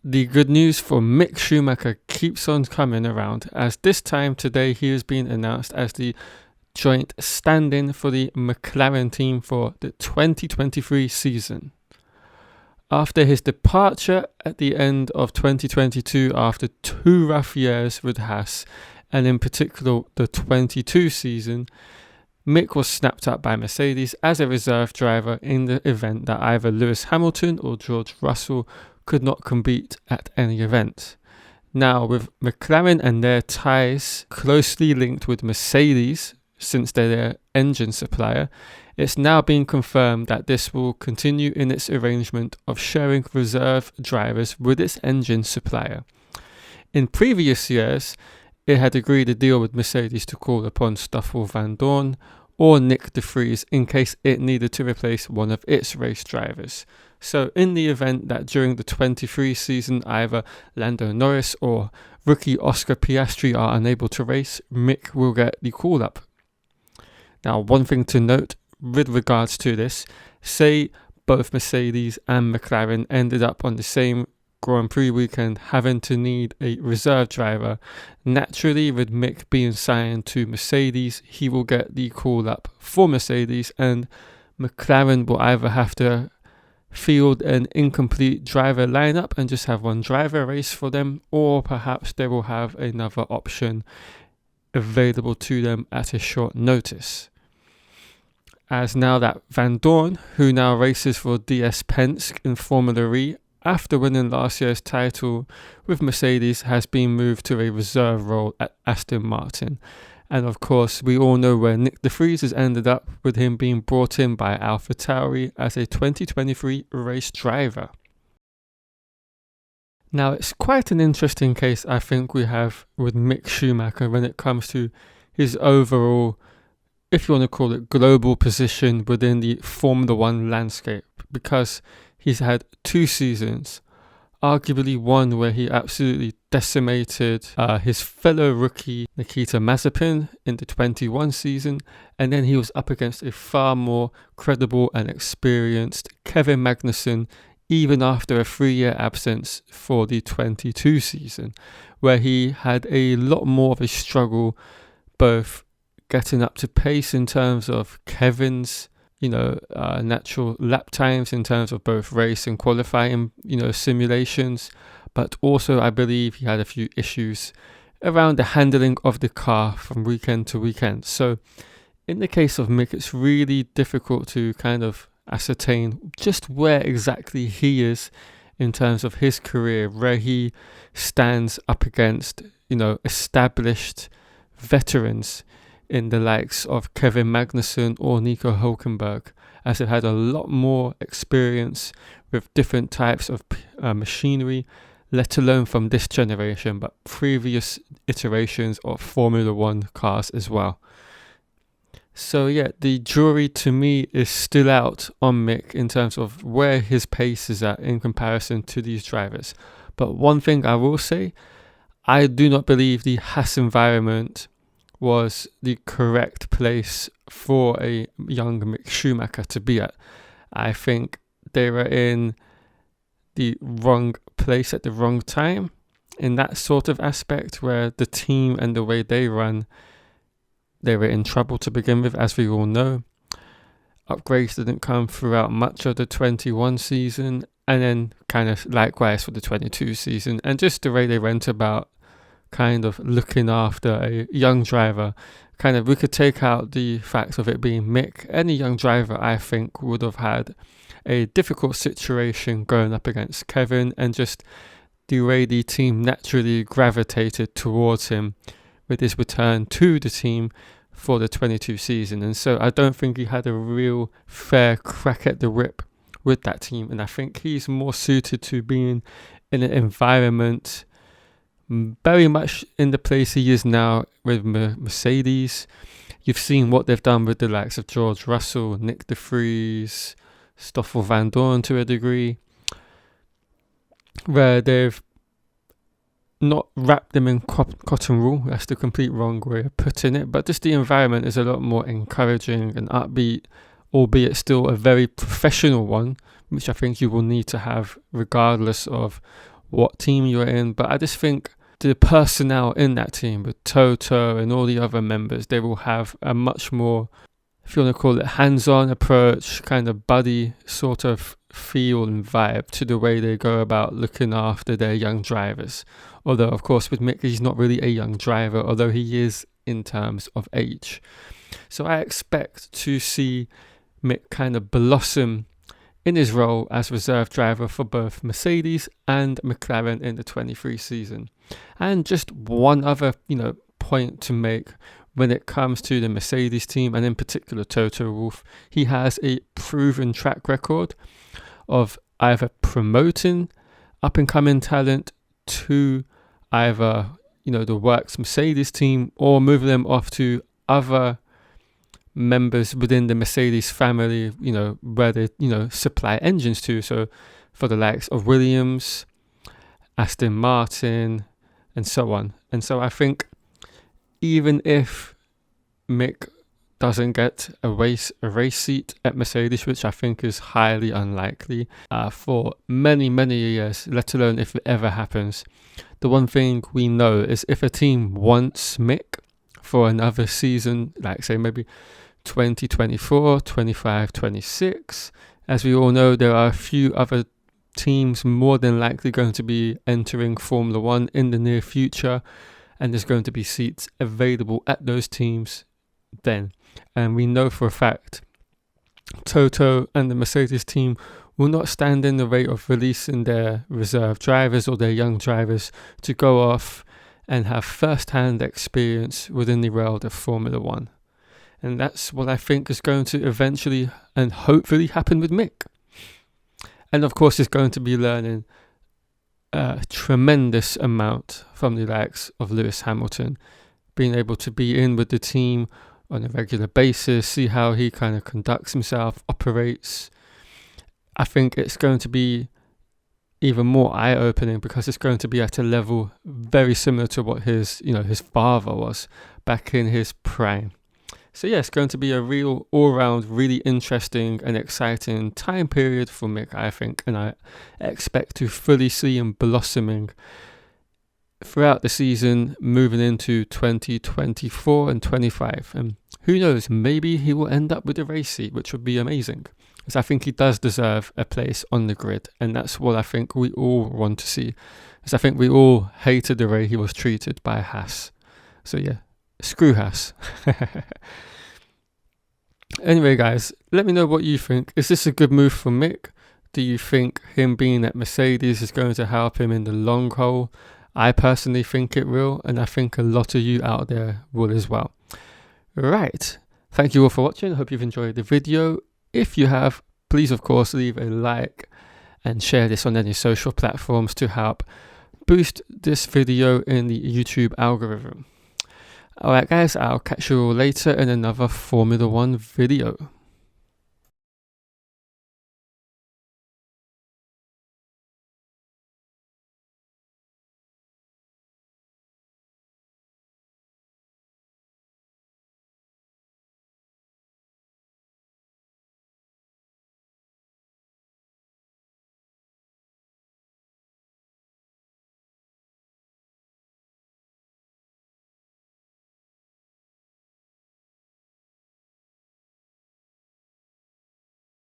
the good news for Mick Schumacher keeps on coming around, as this time today he has been announced as the joint stand-in for the McLaren team for the 2023 season. After his departure at the end of 2022 after 2 rough years with Haas, and in particular the 22 season, Mick was snapped up by Mercedes as a reserve driver in the event that either Lewis Hamilton or George Russell could not compete at any event. Now, with McLaren and their ties closely linked with Mercedes, since they're their engine supplier, it's now been confirmed that this will continue in its arrangement of sharing reserve drivers with its engine supplier. In previous years, it had agreed a deal with Mercedes to call upon Stoffel Vandoorne or Nick de Vries in case it needed to replace one of its race drivers. So in the event that during the 23 season either Lando Norris or rookie Oscar Piastri are unable to race, Mick will get the call-up. Now, one thing to note with regards to this, say both Mercedes and McLaren ended up on the same Grand Prix weekend having to need a reserve driver, naturally with Mick being signed to Mercedes, he will get the call-up for Mercedes, and McLaren will either have to field an incomplete driver lineup and just have one driver race for them, or perhaps they will have another option available to them at a short notice. As now that Vandoorne, who now races for DS Penske in Formula E after winning last year's title with Mercedes, has been moved to a reserve role at Aston Martin. And of course, we all know where Nick de Vries has ended up, with him being brought in by AlphaTauri as a 2023 race driver. Now, it's quite an interesting case I think we have with Mick Schumacher when it comes to his overall, if you want to call it, global position within the Formula One landscape, because he's had 2 seasons, arguably one where he absolutely decimated his fellow rookie Nikita Mazepin in the 21 season, and then he was up against a far more credible and experienced Kevin Magnussen even after a 3-year absence for the 22 season, where he had a lot more of a struggle both getting up to pace in terms of Kevin's natural lap times in terms of both race and qualifying, simulations, but also I believe he had a few issues around the handling of the car from weekend to weekend. So in the case of Mick, it's really difficult to kind of ascertain just where exactly he is in terms of his career, where he stands up against, established veterans in the likes of Kevin Magnussen or Nico Hülkenberg, as it had a lot more experience with different types of machinery, let alone from this generation, but previous iterations of Formula One cars as well. So yeah, the jury to me is still out on Mick in terms of where his pace is at in comparison to these drivers. But one thing I will say, I do not believe the Haas environment was the correct place for a young Mick Schumacher to be at. I think they were in the wrong place at the wrong time in that sort of aspect, where the team and the way they run, they were in trouble to begin with, as we all know. Upgrades didn't come throughout much of the 21 season, and then kind of likewise for the 22 season, and just the way they went about kind of looking after a young driver. Kind of, we could take out the fact of it being Mick. Any young driver, I think, would have had a difficult situation going up against Kevin, and just the way the team naturally gravitated towards him with his return to the team for the 22 season. And so I don't think he had a real fair crack at the whip with that team. And I think he's more suited to being in an environment very much in the place he is now with Mercedes. You've seen what they've done with the likes of George Russell, Nick de Vries, Stoffel Vandoorne to a degree, where they've not wrapped them in cotton wool. That's the complete wrong way of putting it, but just the environment is a lot more encouraging and upbeat, albeit still a very professional one, which I think you will need to have regardless of what team you're in, but I just think the personnel in that team with Toto and all the other members, they will have a much more, if you want to call it, hands-on approach, kind of buddy sort of feel and vibe to the way they go about looking after their young drivers. Although, of course, with Mick, he's not really a young driver, although he is in terms of age. So I expect to see Mick kind of blossom in his role as reserve driver for both Mercedes and McLaren in the 23 season. And just one other, point to make when it comes to the Mercedes team, and in particular Toto Wolff, he has a proven track record of either promoting up-and-coming talent to either, the works Mercedes team, or moving them off to other members within the Mercedes family, where they, supply engines to. So for the likes of Williams, Aston Martin, and so on. And so I think even if Mick doesn't get a race seat at Mercedes, which I think is highly unlikely for many, many years, let alone if it ever happens, the one thing we know is if a team wants Mick for another season, like say maybe 2024, 25, 26, as we all know, there are a few other teams more than likely going to be entering Formula One in the near future, and there's going to be seats available at those teams then. And we know for a fact Toto and the Mercedes team will not stand in the way of releasing their reserve drivers or their young drivers to go off and have first-hand experience within the world of Formula One. And that's what I think is going to eventually and hopefully happen with Mick. And of course, he's going to be learning a tremendous amount from the likes of Lewis Hamilton, being able to be in with the team on a regular basis, see how he kind of conducts himself, operates. I think it's going to be even more eye-opening because it's going to be at a level very similar to what his father was back in his prime. So yeah, it's going to be a real all-round, really interesting and exciting time period for Mick, I think, and I expect to fully see him blossoming throughout the season, moving into 2024 and 25. And who knows, maybe he will end up with a race seat, which would be amazing, because I think he does deserve a place on the grid, and that's what I think we all want to see, because I think we all hated the way he was treated by Haas. So yeah, screw Haas. Anyway, guys, let me know what you think. Is this a good move for Mick? Do you think him being at Mercedes is going to help him in the long haul? I personally think it will, and I think a lot of you out there will as well. Right, thank you all for watching. I hope you've enjoyed the video. If you have, please of course leave a like and share this on any social platforms to help boost this video in the YouTube algorithm. Alright guys, I'll catch you all later in another Formula One video.